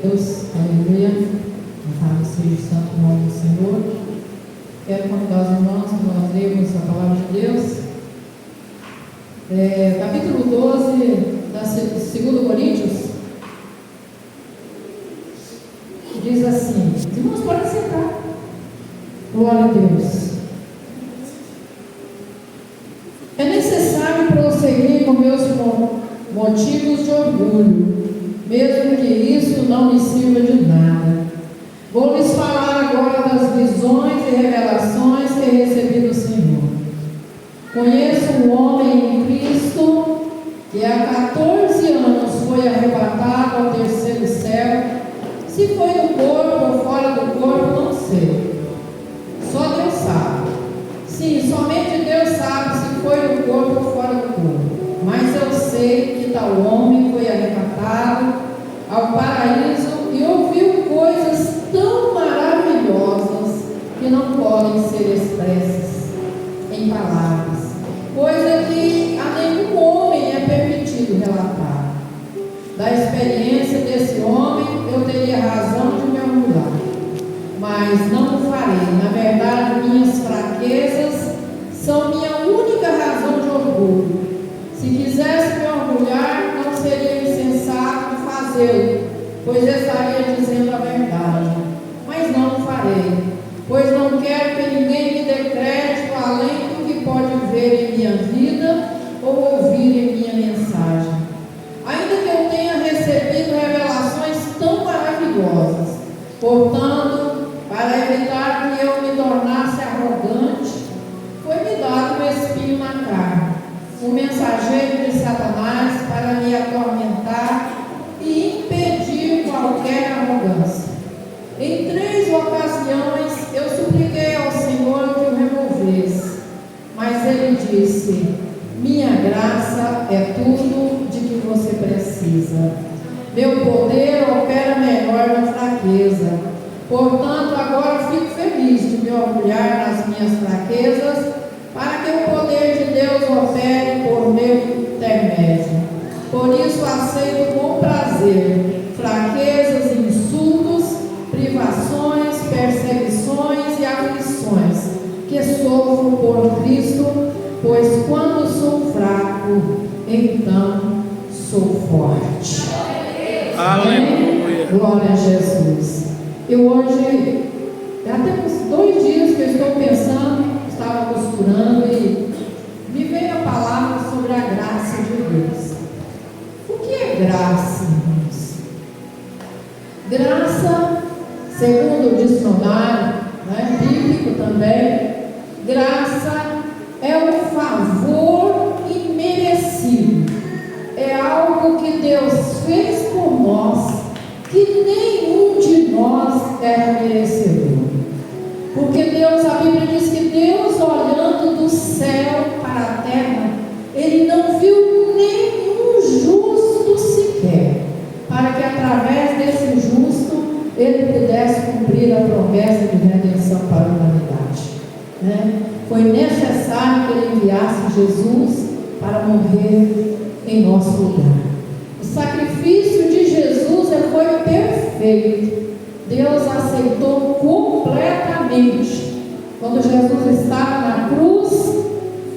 Deus, aleluia, louvado seja o santo nome do Senhor. Quero convidar os irmãos que nós lemos a palavra de Deus, capítulo 12 da 2 Coríntios, diz assim, os irmãos podem sentar, glória a Deus. É necessário prosseguir com meus motivos de orgulho, mesmo que isso não me sirva de nada. Vou lhes falar agora das visões e revelações que recebi do Senhor. Conheço um homem em Cristo que há 14 anos foi arrebatado ao terceiro céu. Se foi no corpo ou fora do corpo, não sei. Só Deus sabe. Sim, somente Deus sabe se foi no corpo ou fora do corpo. Mas eu sei que tal homem foi arrebatado ao paraíso e ouviu coisas tão maravilhosas que não podem ser expressas em palavras, coisa que a nenhum homem é permitido relatar. Da experiência desse homem eu teria razão de me orgulhar, mas não o farei. Na verdade, minhas fraquezas são minha única razão de orgulho. Se quisesse me orgulhar, não seria insensato fazê-lo, pois estaria dizendo a verdade. Mas não o farei, pois não quero que ninguém me dê crédito além do que pode ver em minha vida ou ouvir em minha mensagem. Ainda que eu tenha recebido revelações tão maravilhosas, portanto, para evitar que eu me tornasse arrogante, foi-me dado um espinho na carne, um mensageiro de Satanás para me atormentar e impedir qualquer arrogância. Em 3 ocasiões eu supliquei ao Senhor que o removesse, mas ele disse: minha graça é tudo de que você precisa. Meu poder opera melhor na fraqueza. Portanto, agora fico feliz de me orgulhar nas minhas fraquezas, para que o poder de Deus opere por meu intermédio. Por isso aceito com prazer fraquezas, insultos, privações, perseguições e aflições, que sofro por Cristo, pois quando sou fraco, então sou forte. Aleluia. Glória a Jesus. Eu hoje, já temos 2 dias que eu estou pensando, estava costurando e me veio a palavra sobre a graça de Deus. O que é graça, irmãos? Graça, segundo o dicionário, bíblico também, graça é um favor imerecido. É algo que Deus fez por nós, que nenhum de nós era merecedor. Porque Deus, a Bíblia diz que Deus, olhando do céu para a terra, Ele não viu nenhum justo sequer, para que através desse justo Ele pudesse cumprir a promessa de redenção para a humanidade. Foi necessário que Ele enviasse Jesus para morrer em nosso lugar. O sacrifício de Jesus foi perfeito. Deus aceitou completamente. Quando Jesus estava na cruz,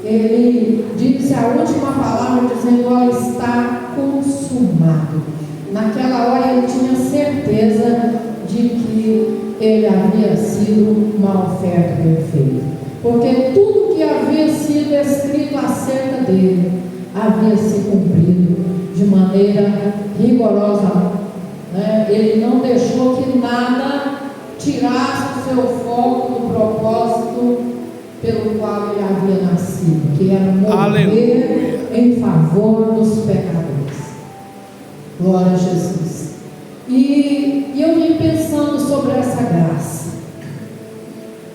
Ele disse a última palavra, dizendo: olha, está consumado. Naquela hora Ele tinha certeza de que Ele havia sido uma oferta perfeita, porque tudo que havia sido escrito acerca dele havia se cumprido de maneira rigorosa. Ele não deixou que nada tirasse o seu foco do propósito pelo qual ele havia nascido, que era morrer em favor dos pecadores. Glória a Jesus. E eu vim pensando sobre essa graça.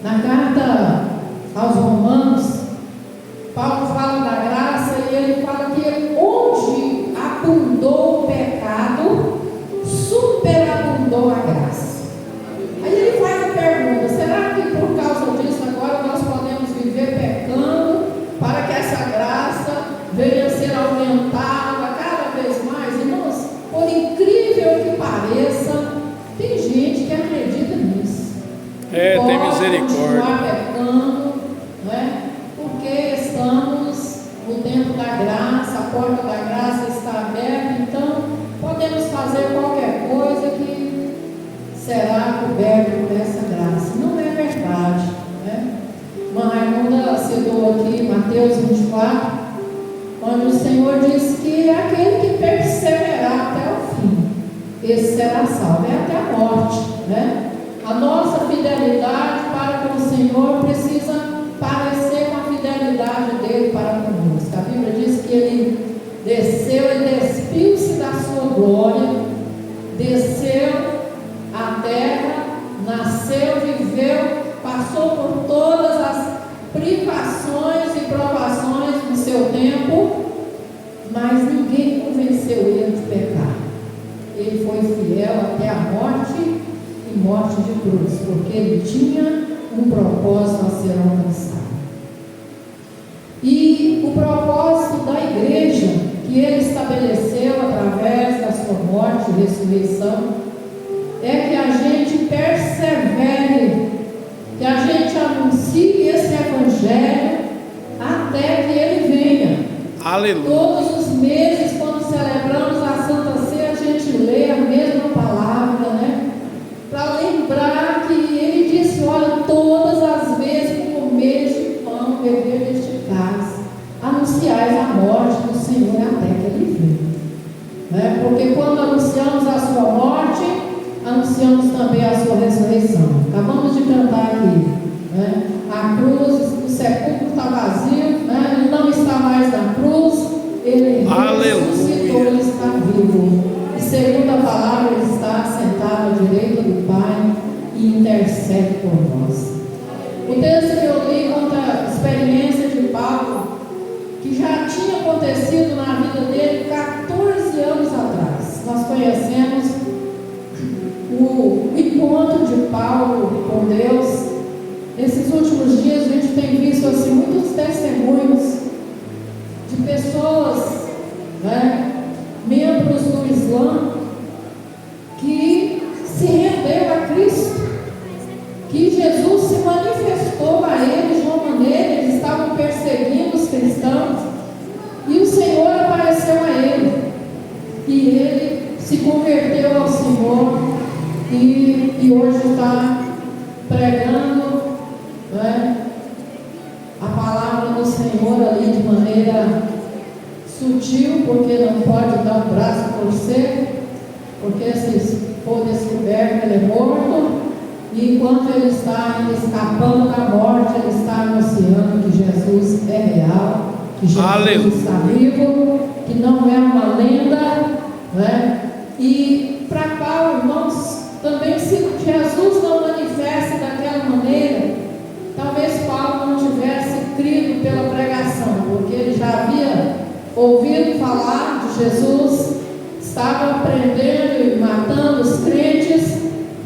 Na carta aos Romanos, Paulo fala da graça e ele fala que onde abundou o pecado, superabundou a graça. Aí ele faz a pergunta: será que por causa disso agora nós podemos viver pecando para que essa graça venha a ser aumentada cada vez mais? Irmãos, por incrível que pareça, tem gente que acredita nisso. Tem Pode misericórdia. continuar pecando, né? Porque estamos no tempo da graça, a porta da graça está aberta, então podemos fazer qualquer coisa que será coberto por essa graça. Não é verdade, né? Irmã Raimunda citou aqui Mateus 24, onde o Senhor diz que é aquele que perseverar até o fim, esse será salvo, é até a morte, né? A nossa fidelidade para com o Senhor precisa parecer com a fidelidade dele para conosco. A Bíblia diz que ele desceu e despiu-se da sua glória, desceu à terra, nasceu, viveu, passou por todas as privações e provações do seu tempo, mas ninguém convenceu ele de pecar. Ele foi fiel até a morte e morte de cruz, porque ele tinha um propósito a ser alcançado. E o propósito da igreja que ele estabeleceu através da sua morte e ressurreição é que a gente persevere, que a gente anuncie esse evangelho até que ele venha. Aleluia. Todos os meses, quando celebramos a Santa Ceia, a gente lê a mesma palavra, né? Para lembrar que ele disse: olha, todas as vezes que comeres de pão, beber deste cálice, anunciais a morte do Senhor até que ele venha, né? Porque quando anunciamos a sua morte, anunciamos também a sua ressurreição. Acabamos de cantar aqui, né? A cruz, o sepulcro está vazio, né? Ele não está mais na cruz, ele ressuscitou, ele está vivo. E segundo a palavra, ele está sentado à direita do Pai e intercede por nós. O texto que eu li conta a experiência de Paulo, que já tinha acontecido na vida dele 14 anos atrás. Nós conhecemos o encontro de Paulo com Deus. Nesses últimos dias a gente tem visto assim muitos testemunhos de pessoas, né, membros do Islã, que se rendeu a Cristo, que Jesus se manifestou a eles de uma maneira. Eles estavam perseguindo os cristãos e o Senhor apareceu a ele, e ele se converteu ao Senhor e hoje está pregando, né, a palavra do Senhor ali de maneira sutil, porque não pode dar o braço a torcer, porque se for descoberto ele é morto, e enquanto ele está ainda escapando da morte, ele está anunciando que Jesus é real, que Jesus está vivo, que não é uma lenda, né? E para Paulo, irmãos, também se Jesus não manifesta daquela maneira, talvez Paulo não tivesse crido pela pregação, porque ele já havia ouvido falar de Jesus, estava aprendendo e matando os crentes,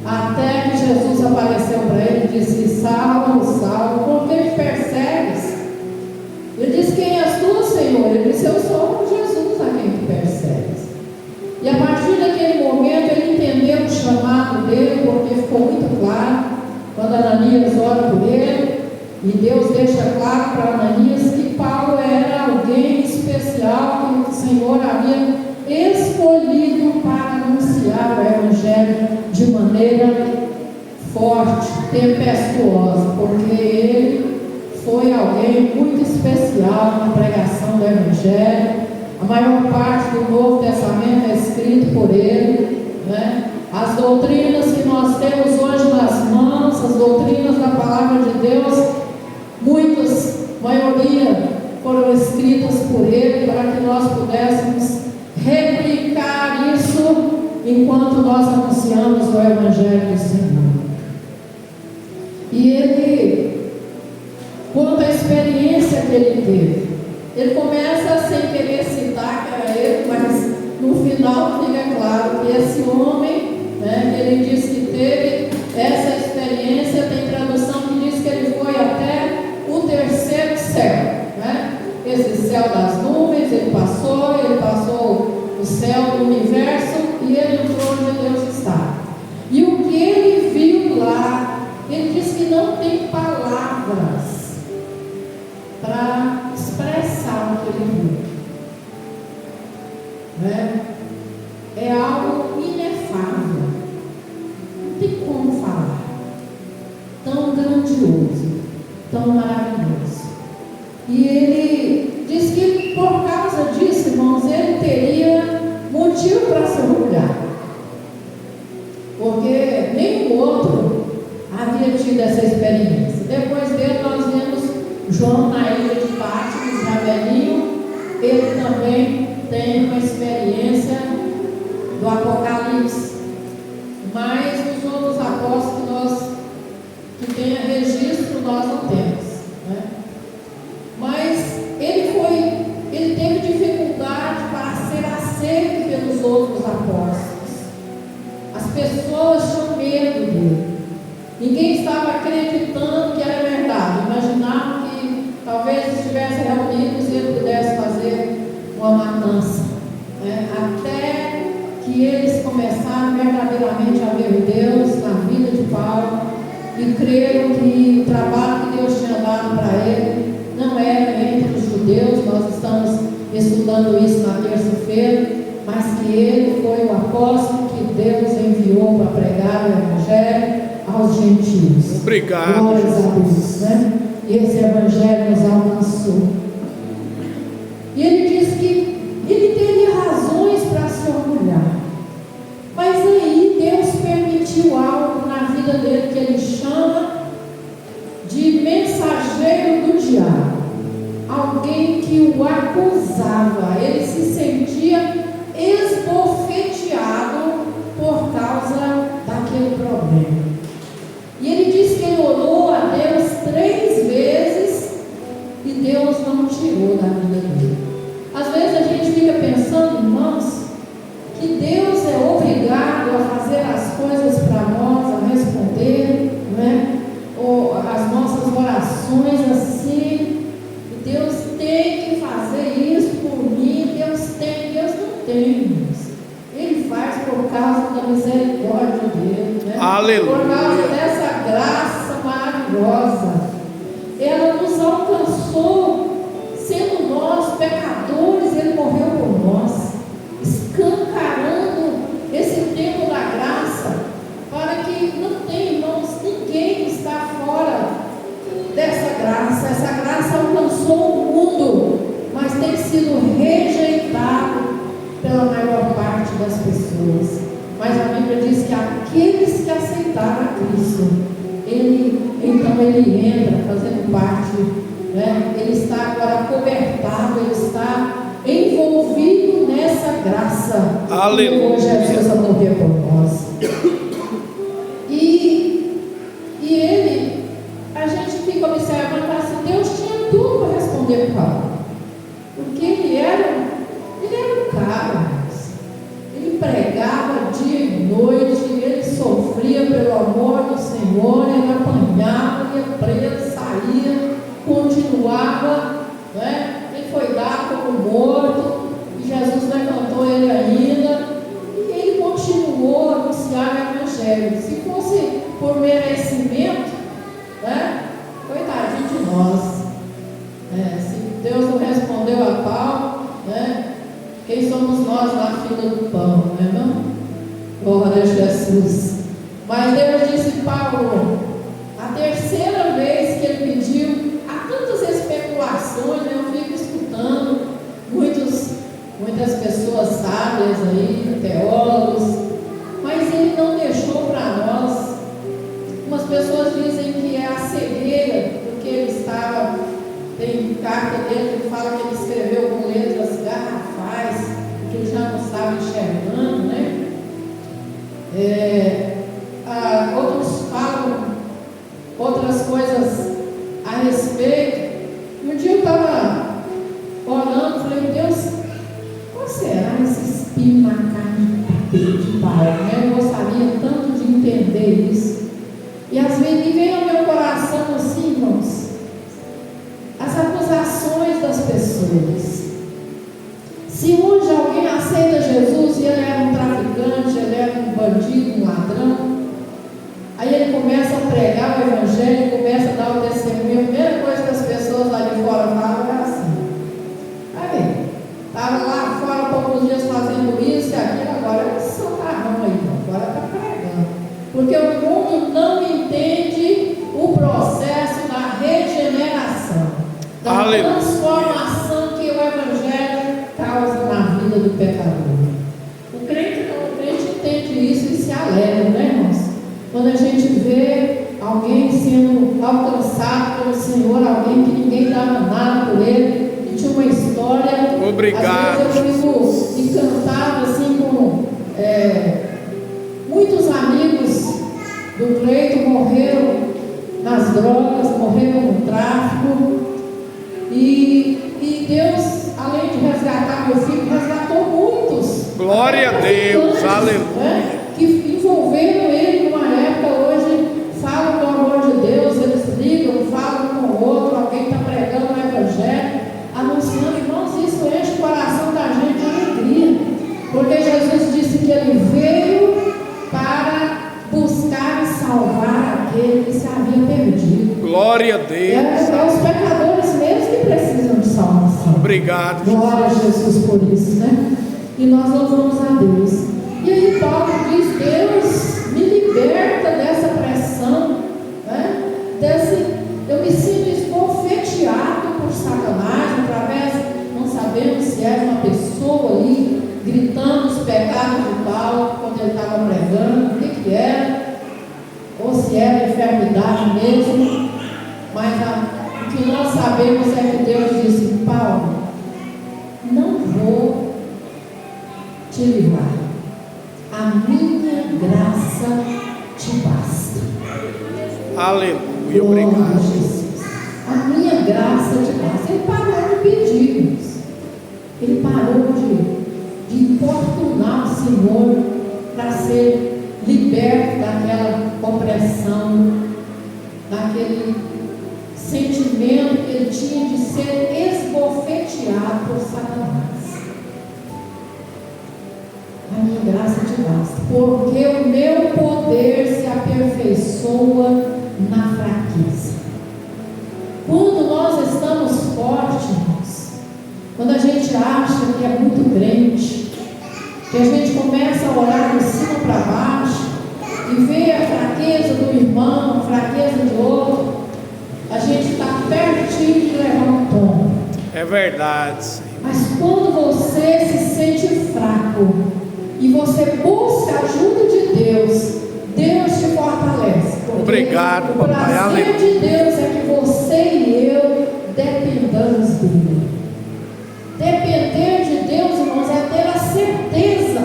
até que Jesus apareceu para ele e disse: Saulo, Saulo, por que me persegues? Ele disse: quem és tu, Senhor? Ele disse: eu sou Jesus a quem tu persegues. E a partir daquele momento ele entendeu o chamado dele, porque ficou muito claro quando Ananias ora por ele, e Deus deixa claro para Ananias que Paulo era alguém especial, que o Senhor havia escolhido para anunciar o Evangelho de maneira forte, tempestuosa, porque ele foi alguém muito especial na pregação do Evangelho. A maior parte do Novo Testamento é escrito por ele, né? As doutrinas que nós temos hoje nas mãos, as doutrinas da palavra de Deus, maioria foram escritas por ele, para que nós pudéssemos replicar isso enquanto nós anunciamos o Evangelho do Senhor. E ele conta a experiência que ele teve. Ele começa sem querer citar que era ele, mas no final fica claro que esse homem, né, que ele diz que teve essa experiência, tem tradução que diz que ele foi até o terceiro céu, né? Esse céu das nuvens, ele passou o céu do universo, e ele entrou onde Deus está. E o que ele viu lá, ele disse que não tem palavras para expressar o que ele viu. Né? É algo inefável. Não tem como falar. Tão grandioso, tão maravilhoso. E ele diz que por causa disso, irmãos, ele teria motivo para se orgulhar. Porque nenhum outro havia tido essa experiência. Depois dele nós vemos João na ilha de Patmos, já velhinho. Ele também tem uma experiência do Apocalipse. Mas os outros apóstolos que tenha registro nós não temos, né? Mas ele teve dificuldade para ser aceito pelos outros apóstolos. As pessoas tinham medo dele. Ninguém estava acreditando que era verdade. Imaginavam que talvez estivesse reunidos e ele pudesse fazer uma matança, né? Até que eles começaram verdadeiramente a ver Deus na vida de Paulo e creram que o trabalho que Deus tinha dado para ele não era entre os judeus. Nós estamos estudando isso na terça-feira, mas que ele foi o apóstolo que Deus enviou para pregar o evangelho aos gentios. Obrigado. Glórias a Deus, né? Esse evangelho nos alcançou. E ele diz que ele teria razões para se orgulhar. Mas aí Deus permitiu algo na vida dele que ele chama de mensageiro do diabo. Alguém que o acusava. Ele se sentia esbofeteado por causa daquele problema. E ele diz que ele orou a Deus 3 vezes e Deus não tirou da vida dele. Às vezes a gente fica pensando, irmãos, que Deus é obrigado a fazer as coisas para nós, a responder, né? Ou as nossas orações assim. E Deus tem que fazer isso por mim. Deus não tem. Ele faz por causa da misericórdia dele, né? Aleluia. Por causa dessa graça maravilhosa. Ela nos alcançou, sendo nós pecadores, ele morreu por nós, escancarando esse tempo da graça, para que não tenha, irmãos, ninguém está fora dessa graça. Essa graça alcançou o mundo, mas tem sido rejeitado pela maior parte das pessoas. Mas a Bíblia diz que aqueles que aceitaram a Cristo, então ele entra fazendo parte, né? Ele está agora cobertado, ele está envolvido nessa graça. Aleluia. Que Jesus a morrer por nós. E ele, a gente fica observando assim, Deus tinha tudo para responder Paulo, porque ele era um cara, ele pregava dia e noite, ele sofria pelo amor do Senhor, ele apanhava, ia preso, saía, continuava, né? Ele foi dado como morto, e Jesus levantou ele ainda, e ele continuou a anunciar o evangelho. Se fosse por merecimento, né? Coitadinho de nós, se Deus não respondeu a Paulo, né? Quem somos nós na fila do pão, né, não? Glória a Jesus. Mas Deus disse, Paulo, a 3ª vez que ele pediu, há tantas especulações, né? Eu fico escutando muitas pessoas sábias aí, teólogos, mas ele não deixou para nós. Umas pessoas dizem que é a cegueira, porque ele estava, tem carta dele que fala que ele escreveu com letras garrafais, que ele já não estava enxergando, né? Outros falam outras coisas a respeito. Um dia eu estava orando, falei, Deus, qual será esse espinho na carne de Paulo, né? Eu gostaria tanto de entender isso. E às vezes me vem ao meu coração assim, irmãos, as acusações das pessoas. Se hoje alguém aceita Jesus e ele era um traficante, ele era um bandido, Aí ele começa a pregar o evangelho, começa a dar o testemunho. A primeira coisa que as pessoas lá de fora falam é assim: aí, estava lá fora poucos dias fazendo isso e aquilo, agora é santarrão aí, agora está pregando. Porque o mundo não entende o processo da regeneração, da transformação que o evangelho causa na vida do pecador. O crente não, o crente entende isso e se alegra, né, irmãos? Quando a gente vê alguém sendo alcançado pelo Senhor, alguém que ninguém dava nada por ele, que tinha uma história. Obrigado. Às vezes eu fico encantado assim com muitos amigos do Cleito morreram nas drogas, morreram no tráfico. E Deus, além de resgatar meu filho, resgatou muitos. Glória a Deus, aleluia. Que envolveram ele numa época, hoje falam do amor de Deus, eles ligam, falam com o outro, alguém está pregando o evangelho, anunciando. Irmãos, isso enche o coração da gente de alegria, porque Jesus disse que ele veio para buscar e salvar aquele que se havia perdido. Glória a Deus. É os pecadores mesmo que precisam de salvação. Obrigado. Glória a Jesus por isso, né? E nós louvamos a Deus. E aí Paulo diz: Deus, me liberta dessa pressão, né? Eu me sinto esbofeteado por Satanás, através, não sabemos se era uma pessoa ali, gritando os pecados de Paulo, quando ele estava pregando, o que era, ou se era enfermidade mesmo, mas o que nós sabemos é que Deus disse: Paulo, não vou te livrar. A minha graça te basta. Aleluia, obrigado. Jesus. A minha graça te basta. Ele parou de pedir, ele parou de importunar o Senhor para ser liberto daquela opressão, daquele sentimento que ele tinha de ser esbofeteado por Satanás. A minha graça te basta, porque o meu poder se aperfeiçoa na fraqueza. Quando nós estamos fortes, irmãos, quando a gente acha que é muito crente, que a gente começa a olhar de cima para baixo e vê a fraqueza do irmão, a fraqueza do outro, a gente está pertinho de levar um tombo. É verdade. Mas quando você se sente fraco e você busca a ajuda de Deus, Deus te fortalece. Obrigado, o papai. prazer de Deus é que você e eu dependamos dele. Depender de Deus, irmãos, é ter a certeza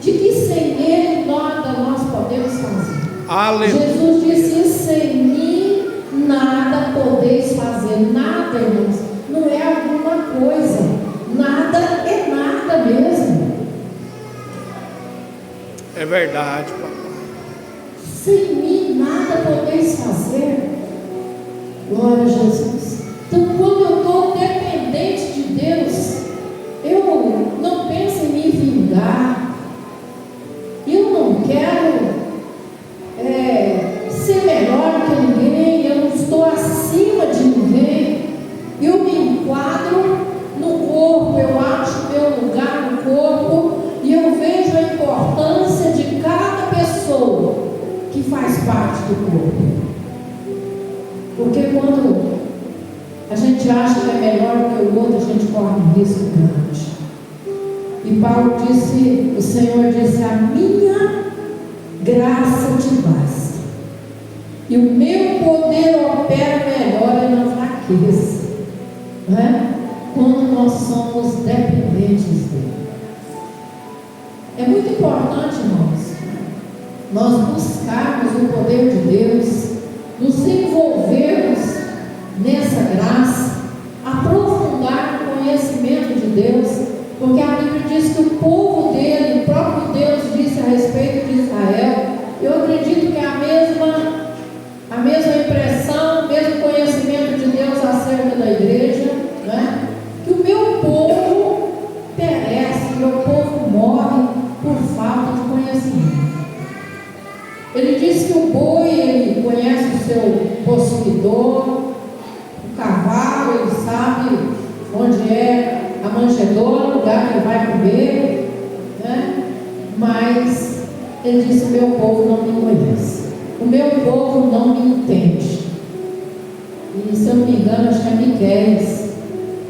de que sem ele nada nós podemos fazer. Aleluia. Jesus disse: sem mim nada podeis fazer. Nada, irmãos, não é alguma coisa. Nada é nada mesmo. É verdade, papai. Sem mim nada podeis fazer. Glória a Jesus. Então, quando eu estou dependente de Deus, eu não penso em me vingar. Eu não quero ser melhor que ninguém. Eu não estou acima de ninguém. Eu me enquadro no corpo. Eu acho meu lugar no corpo. E eu vejo a importância de cada pessoa que faz parte do corpo. Porque quando a gente acha que é melhor do que o outro, a gente corre um risco grande. E Paulo disse, o Senhor disse: a minha graça te basta. E o meu poder opera melhor na fraqueza. Não é? Quando nós somos dependentes dele. É muito importante, irmãos, nós buscarmos o poder de Deus, nos envolvermos nessa graça, aprofundar o conhecimento de Deus, porque a Bíblia diz que o povo dele, o próprio Deus disse a respeito de Israel. Eu acredito que é a mesma impressão, o mesmo conhecimento de Deus acerca da igreja, né? Que o meu povo perece, o meu povo morre por falta de conhecimento. Ele diz que o boi, ele conhece o seu possuidor, o cavalo, ele sabe onde é a manjedoura, o lugar que ele vai comer, né? Mas ele diz: o meu povo não me conhece, o meu povo não me entende. E se eu não me engano, acho que é Miqueias,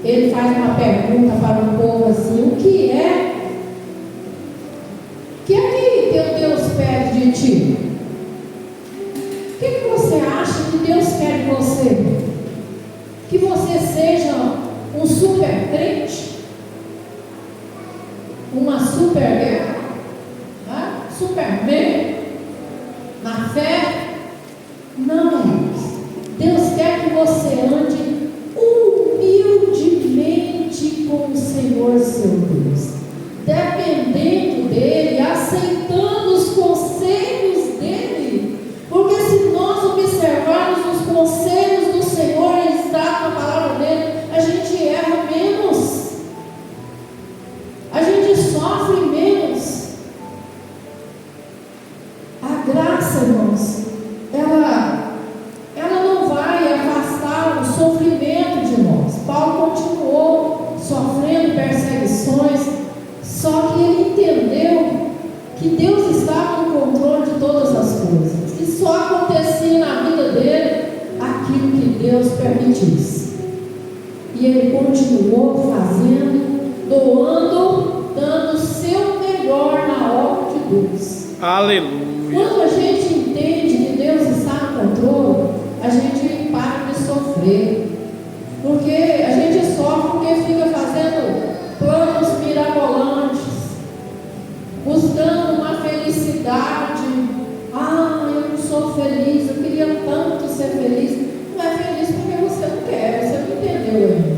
ele faz uma pergunta para o povo assim: o que é que teu Deus pede de ti? O que você acha que Deus quer de você? Que você seja um super crente? Uma super guerra? Né? Superman? Na fé? Não. Deus quer que você ande humildemente com o Senhor seu Deus, dependendo dEle, aceitando os conselhos dEle, porque se nós observarmos os conselhos do Senhor, Ele está na palavra dEle, a gente erra menos, a gente sofre menos. A graça, irmãos, ela não vai afastar o sofrimento de nós. Paulo continuou sofrendo perseguições, só que ele entendeu que Deus estava no controle de todas as coisas, que só acontecia na vida dele aquilo que Deus permitisse. E ele continuou fazendo, doando, dando o seu melhor na obra de Deus. Aleluia. Quando a gente entende que Deus está no controle, a gente para de sofrer. Porque a gente sofre porque fica fazendo planos mirabolantes, buscando uma felicidade. Eu não sou feliz, eu queria tanto ser feliz. Não é feliz porque você não quer, você não entendeu ainda.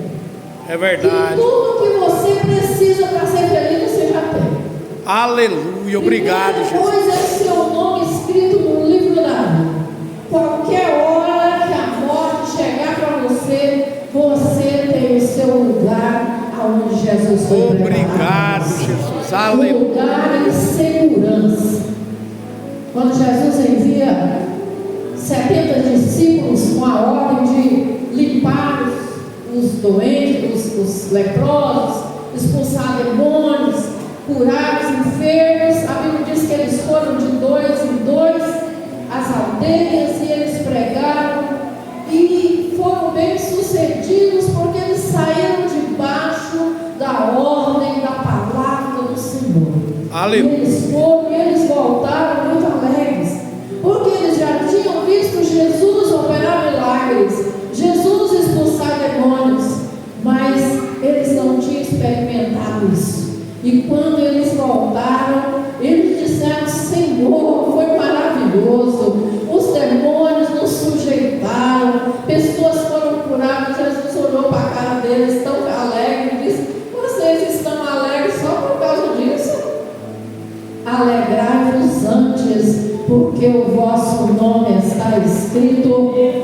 É verdade. E tudo que você precisa para ser feliz, você já tem. Aleluia, obrigado, Jesus. Depois é seu nome escrito no livro da vida. Qualquer hora que a morte chegar para você, você tem o seu lugar aonde Jesus foi preparado. Obrigado, Jesus. Aleluia. Um lugar em segurança. Quando Jesus envia 70 discípulos com a ordem de limpar os doentes, os leprosos, expulsar demônios, curar os enfermos, a Bíblia diz que eles foram de 2 em 2 às aldeias e eles pregaram e foram bem sucedidos porque eles saíram debaixo da ordem da palavra do Senhor. Aleluia. E eles foram e eles voltaram muito alegres, porque eles já tinham visto Jesus operar milagres, Jesus expulsar demônios, mas eles não tinham experimentado isso. E quando eles voltaram, eles disseram: Senhor, foi maravilhoso, os demônios nos sujeitaram, pessoas foram curadas. Jesus olhou para a cara deles tão alegre e disse: vocês estão alegres só por causa disso? Alegrai-vos antes, porque o vosso nome está escrito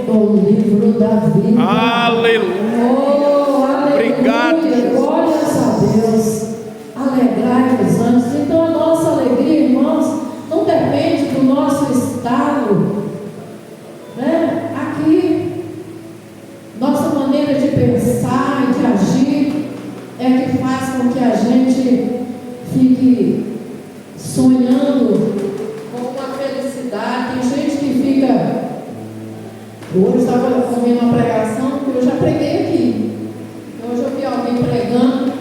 no livro da vida. Aleluia. Oh, aleluia. Obrigado, Jesus. Glórias a Deus. Alegrai-vos antes. Então a nossa alegria, irmãos, não depende do nosso estado, né? Aqui, nossa maneira de pensar e de agir é que faz com que a gente fique sonhando com uma felicidade. Tem gente que fica. Hoje estava ouvindo uma pregação que eu já preguei aqui. Hoje eu vi alguém pregando,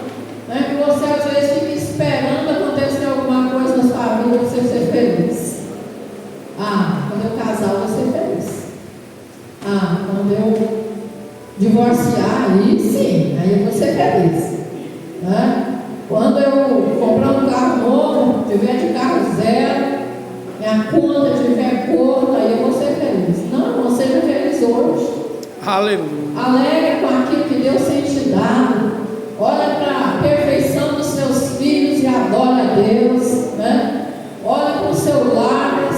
né, que você às vezes fica esperando acontecer alguma coisa na sua vida para você ser feliz. Quando eu casar eu vou ser feliz. Quando eu divorciar, aí sim, aí eu vou ser feliz, né? Quando eu comprar um carro novo, tiver de carro zero, minha conta tiver curta, aí eu vou ser feliz. Não seja feliz hoje. Aleluia. Alegre com aquilo que Deus tem te dado. Olha para a perfeição dos seus filhos e adora a Deus, né? Olha para o seu lar,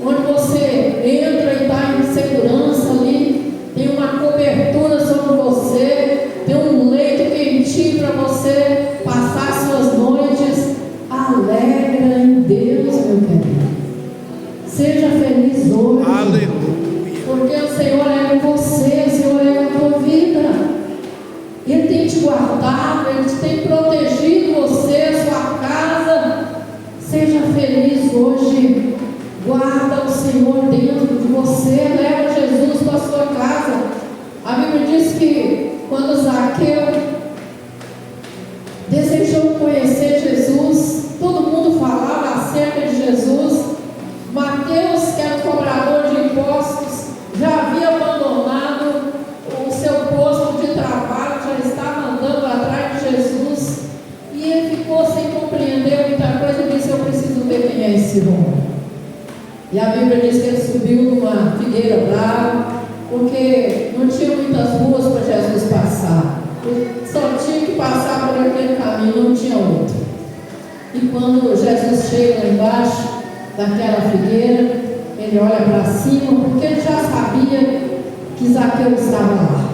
onde você entra e está em segurança ali. Tem uma cobertura sobre você, tem um leito quentinho para você passar suas noites. Alegra em Deus, meu querido. Seja feliz hoje. Aleluia. Porque o Senhor é com você, o Senhor é com a tua vida. Ele tem te guardado, Ele tem protegido você, sua casa. Seja feliz hoje. Guarda o Senhor dentro de você. Leva Jesus para a sua casa. A Bíblia diz que quando Zaqueu desejou conhecer Jesus, todo mundo falava acerca de Jesus. Mateus, que era cobrador de impostos, já havia abandonado o seu posto de trabalho, já estava andando atrás de Jesus, e ele ficou sem compreender muita coisa e disse: eu preciso ver quem é esse homem. E a Bíblia diz que ele subiu numa figueira brava, porque não tinha muitas ruas para Jesus passar, ele só tinha que passar por aquele caminho, não tinha outro. E quando Jesus chega lá embaixo daquela figueira, ele olha para cima, porque ele já sabia que Zaqueu estava lá.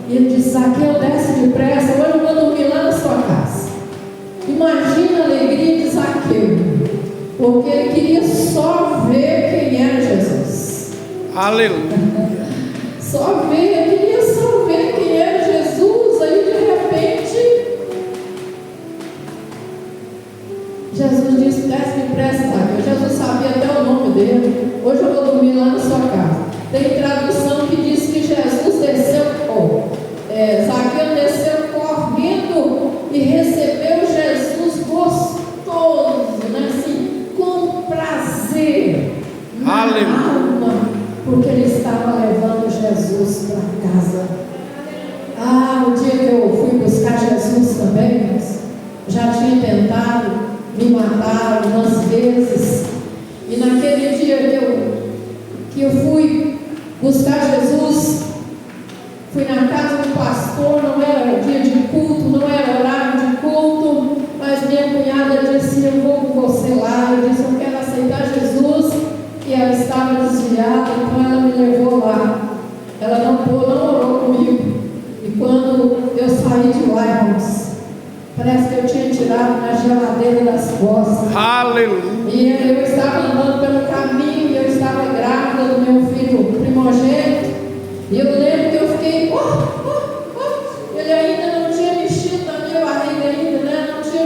E ele disse: Zaqueu, desce depressa, hoje eu vou dormir lá na sua casa. Imagina a alegria de Zaqueu, porque ele queria só ver quem era Jesus. Aleluia. Só ver, ele queria só ver quem era Jesus. Aí de repente Jesus disse: desce depressa, Zaqueu. Jesus sabia até o nome dele. Hoje eu vou dormir lá na sua casa. Tem tradução que diz que Jesus desceu, Zaqueu desceu correndo e recebeu Jesus gostoso, né? Assim, com prazer na alma, porque ele estava levando Jesus para casa. O dia que eu fui buscar Jesus também, já tinha tentado me matar algumas vezes, e naquele dia que eu fui buscar Jesus, fui na casa do pastor, não era dia de culto, não era horário de culto, mas minha cunhada disse: eu vou com você lá. Eu disse: eu quero aceitar Jesus, e ela estava desviada, então ela me levou lá. Ela não orou comigo, e quando eu saí de lá, irmãos, parece que eu tinha tirado na geladeira das costas. Aleluia. E eu estava andando pelo caminho, e eu estava grávida do meu filho primogênito. E eu lembro que eu fiquei, ele ainda não tinha mexido na minha barriga ainda, né? Não tinha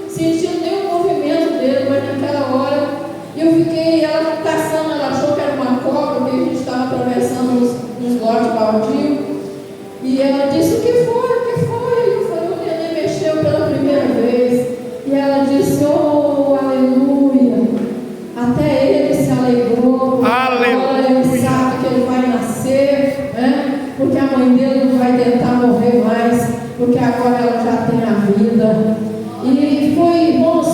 sentido nenhum movimento dele, mas naquela hora eu fiquei, ela caçando, ela achou que era uma cobra, porque a gente estava atravessando uns lotes baldios. E ela disse: o que foi? Eu falei: o neném mexeu pela primeira vez. E ela disse: oh, aleluia. Até ele se alegrou. Agora ele sabe que ele vai nascer, né? Porque a mãe dele não vai tentar morrer mais, porque agora ela já tem a vida. E foi, irmãos,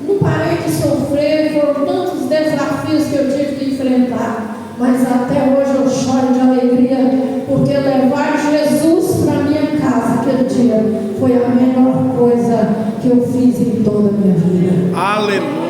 não parei de sofrer. Foram tantos desafios que eu tive que enfrentar, mas até hoje eu choro de alegria, porque levar Jesus para minha casa aquele dia foi a melhor coisa que eu fiz em toda a minha vida. Aleluia.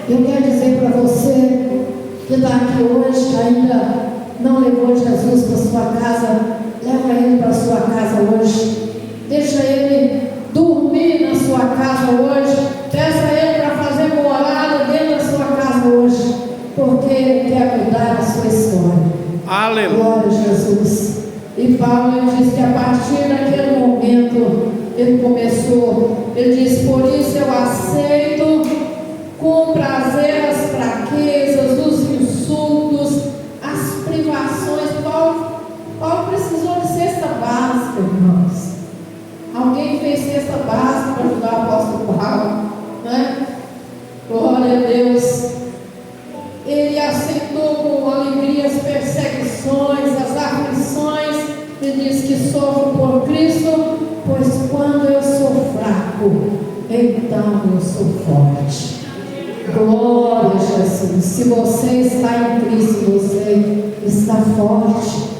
Eu quero dizer para você que está aqui hoje, ainda não levou Jesus para sua casa, leva ele para sua casa hoje. Deixa ele dormir na sua casa hoje. Peça ele para fazer morada dentro da sua casa hoje, porque ele quer mudar a sua história. Aleluia. Glória a Jesus. E Paulo diz que a partir daquele momento ele começou, ele diz: por isso eu aceito com prazer as fraquezas, os insultos, as privações. Paulo precisou de cesta básica, irmãos. Alguém fez cesta básica para ajudar o apóstolo Paulo, né? Glória a Deus. Ele aceitou com alegria as perseguições, as aflições. Ele diz que sofro por Cristo, pois quando eu sou fraco, então eu sou forte. Glória a Jesus. Se você está em Cristo, você está forte.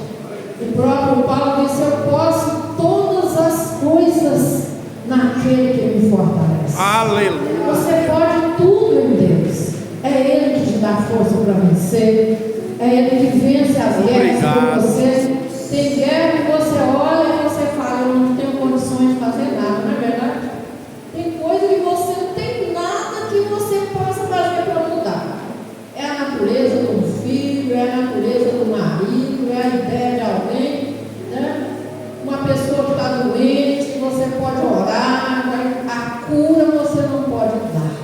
O próprio Paulo disse: eu posso todas as coisas naquele que me fortalece. Aleluia. Você pode tudo em Deus. É Ele que te dá força para vencer. É Ele que vence as guerras por você. Tem guerra que você olha e você fala: eu não tenho condições de fazer nada, não é verdade? Tem coisa que você não tem nada que você possa fazer para mudar. É a natureza do filho, é a natureza do marido, é a ideia de alguém, né? Uma pessoa que está doente, você pode orar, mas a cura você não pode dar.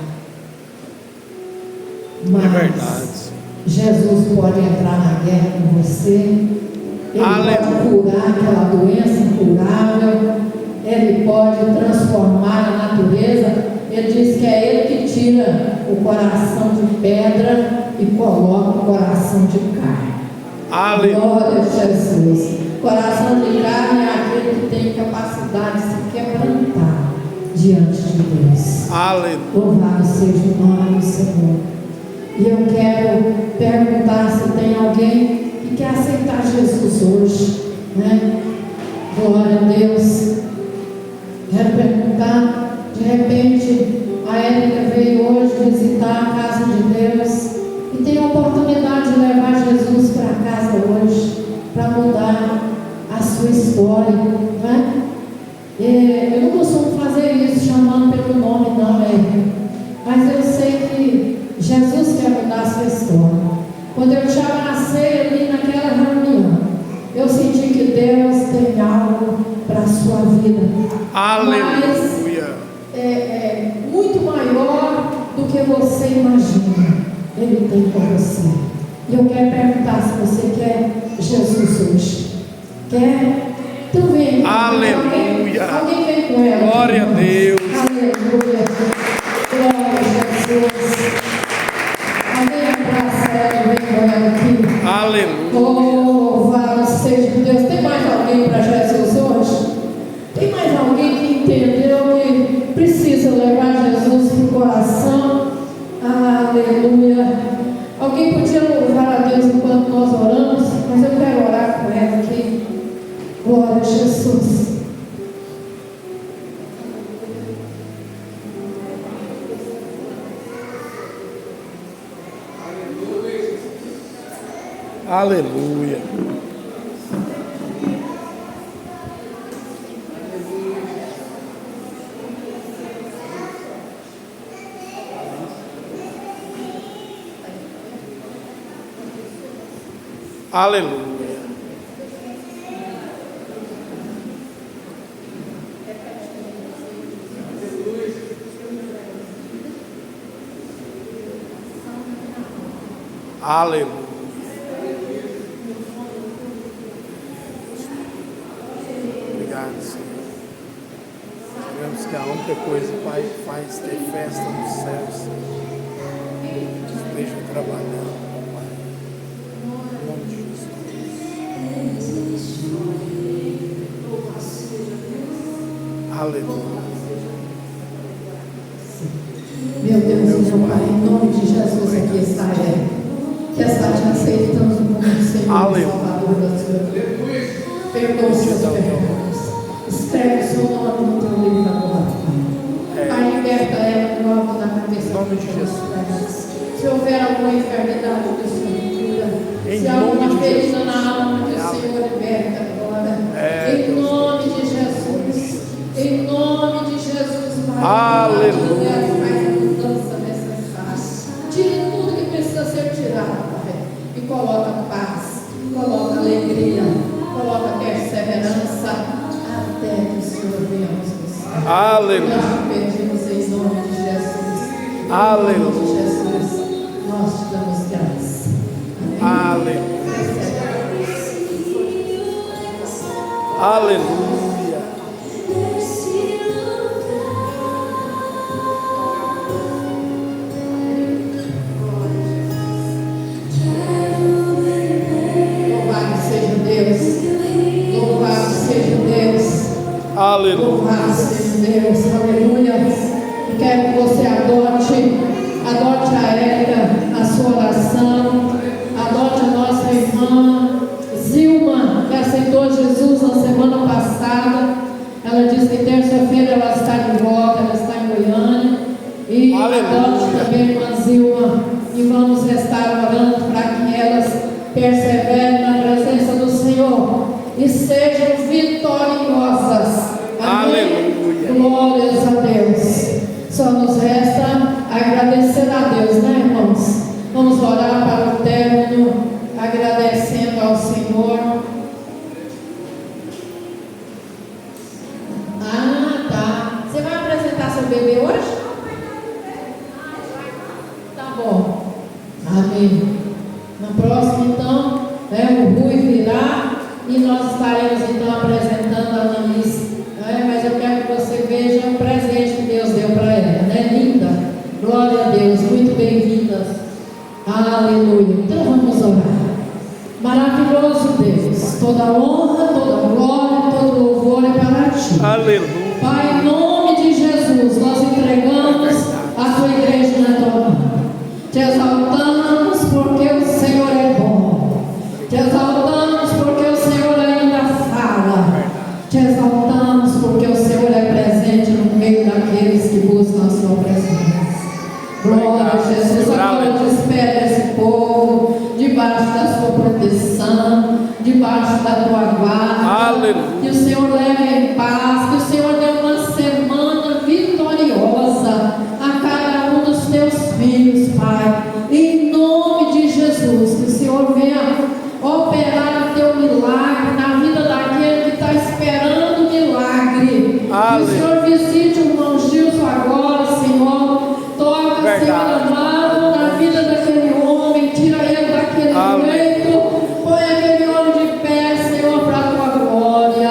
Mas É verdade. Jesus pode entrar na guerra com você, Ele pode curar aquela doença incurável, Ele pode transformar a natureza. Ele diz que é Ele que tira o coração de pedra e coloca o coração de carne. Aleluia. Glória a Jesus. Coração de carne é aquele que tem capacidade de se quebrantar diante de Deus. Aleluia. Louvado seja o nome do Senhor. E eu quero perguntar se tem alguém que quer aceitar Jesus hoje, né? Glória a Deus. Quero perguntar, de repente, a Érica veio hoje visitar a casa de Deus e tem a oportunidade de levar Jesus para casa hoje, para mudar a sua história, né? Eu não costumo fazer isso chamando pelo nome, não, Érica, mas eu sei que Jesus quer mudar a sua história. Quando eu te abracei ali naquela reunião, eu senti que Deus tem algo para a sua vida. Aleluia. Mas muito maior do que você imagina. Ele tem para você. E eu quero perguntar se você quer Jesus hoje. Quer? Então vem. Aleluia. Alguém vem com ela. Glória a Deus. Aleluia. Glória a Jesus. Alguém abraça ela, vem com ela aqui. Aleluia. Louvado seja Deus. Tem mais alguém para Jesus hoje? Tem mais alguém que entendeu que precisa levar Jesus para o coração? Aleluia. Alguém podia louvar a Deus enquanto nós oramos, mas eu quero orar com ela aqui. Glória a Jesus. Aleluia. Aleluia. Aleluia. Obrigado, Senhor. Sabemos que a única coisa, Pai, que faz ter festa nos céus, esteja trabalhando, Pai. Em nome de Jesus. Aleluia. Meu Deus, meu Pai, em nome de Jesus, aqui está ela. Que está te aceitando como Senhor e Salvador da sua vida. Perdoa os seus pecados. Escreve o seu nome no teu livro agora, Pai. Pai, liberta ela do alto da cabeça. Em nome de Jesus. Se houver alguma enfermidade, que o Senhor cura. Se há alguma ferida na alma, que o Senhor liberta agora. Em nome de Jesus. Em nome de Jesus, Pai. Aleluia. Faz a mudança necessária. Tire tudo que precisa ser tirado, Pai. E coloca paz, coloca alegria, coloca perseverança, até que o Senhor venha nos buscar. Aleluia. Nós pedimos em nome de Jesus. Aleluia. Em nome de Jesus, nós te damos graça. Aleluia. Aleluia. Aleluia. Louvado seja Deus, aleluia. Eu quero que você adote a Érica, a sua oração, adote a nossa irmã Zilma, que aceitou Jesus na semana passada. Ela disse que terça-feira ela está de volta, ela está em Goiânia. E adote também a irmã Zilma, e vamos estar orando para que elas perseverem na presença do Senhor e sejam vitoriosas. Amém? Aleluia. Glórias a Deus. Só nos resta agradecer a Deus, né, irmãos? Vamos orar para Senhor. Ah, tá. Você vai apresentar seu bebê hoje? Tá bom. Amém. Na próxima, então, o Rui virá e nós estaremos, então, apresentando a Ananice. Mas eu quero que você veja o presente que Deus deu para ela, né? Linda. Glória a Deus. Muito bem-vindas. Aleluia. Então, vamos orar. Maravilhoso Deus. Toda honra, toda glória, todo louvor é para Ti. Aleluia. Pai, em nome de Jesus, nós entregamos a Tua igreja na Tua mão. Te exaltamos porque o Senhor é bom. Te exaltamos porque o Senhor ainda fala. Te exaltamos porque o Senhor é presente no meio daqueles que buscam a Sua presença. Glória a Jesus. Agora despede esse povo debaixo da Sua proteção, debaixo da Tua guarda. Que o Senhor leve em paz, que o Senhor dê uma semana vitoriosa a cada um dos Teus filhos, Pai. Em nome de Jesus, que o Senhor venha operar o Teu milagre na vida daquele que está esperando o milagre. Que o Senhor visite o irmão Gilson agora, Senhor. Toca, Senhor amado, na vida daquele homem. Tira ele daquele leito. Põe aquele homem de pé, Senhor, para a Tua glória.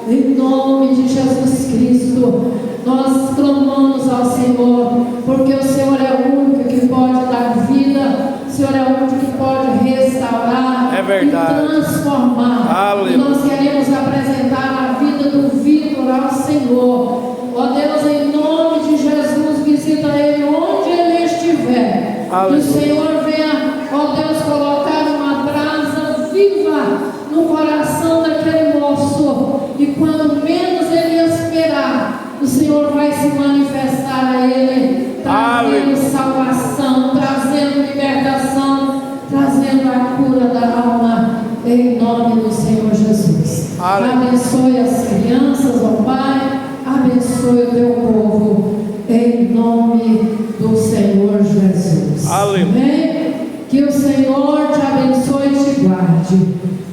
Em nome de Jesus Cristo, nós clamamos ao Senhor, porque o Senhor é o único que pode dar vida. O Senhor é o único que pode restaurar e transformar. E nós queremos apresentar a vida do Vitor ao Senhor. Ó Deus, em nome de Jesus, visita ele onde ele estiver. Que o Senhor venha, ó Deus, colocar uma brasa viva no coração daquele moço. E quando menos ele esperar, o Senhor vai se manifestar a ele, trazendo salvação, trazendo libertação, trazendo a cura da alma, em nome do Senhor Jesus. Abençoe as crianças, ó Pai, abençoe o Teu povo, em nome do Senhor Jesus. Amém? Que o Senhor te abençoe e te guarde,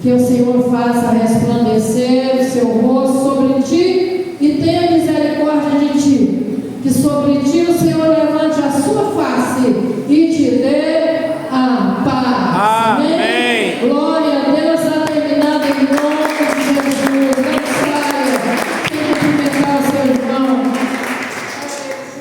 que o Senhor faça resplandecer o seu rosto sobre ti e tenha misericórdia de ti, que sobre ti o Senhor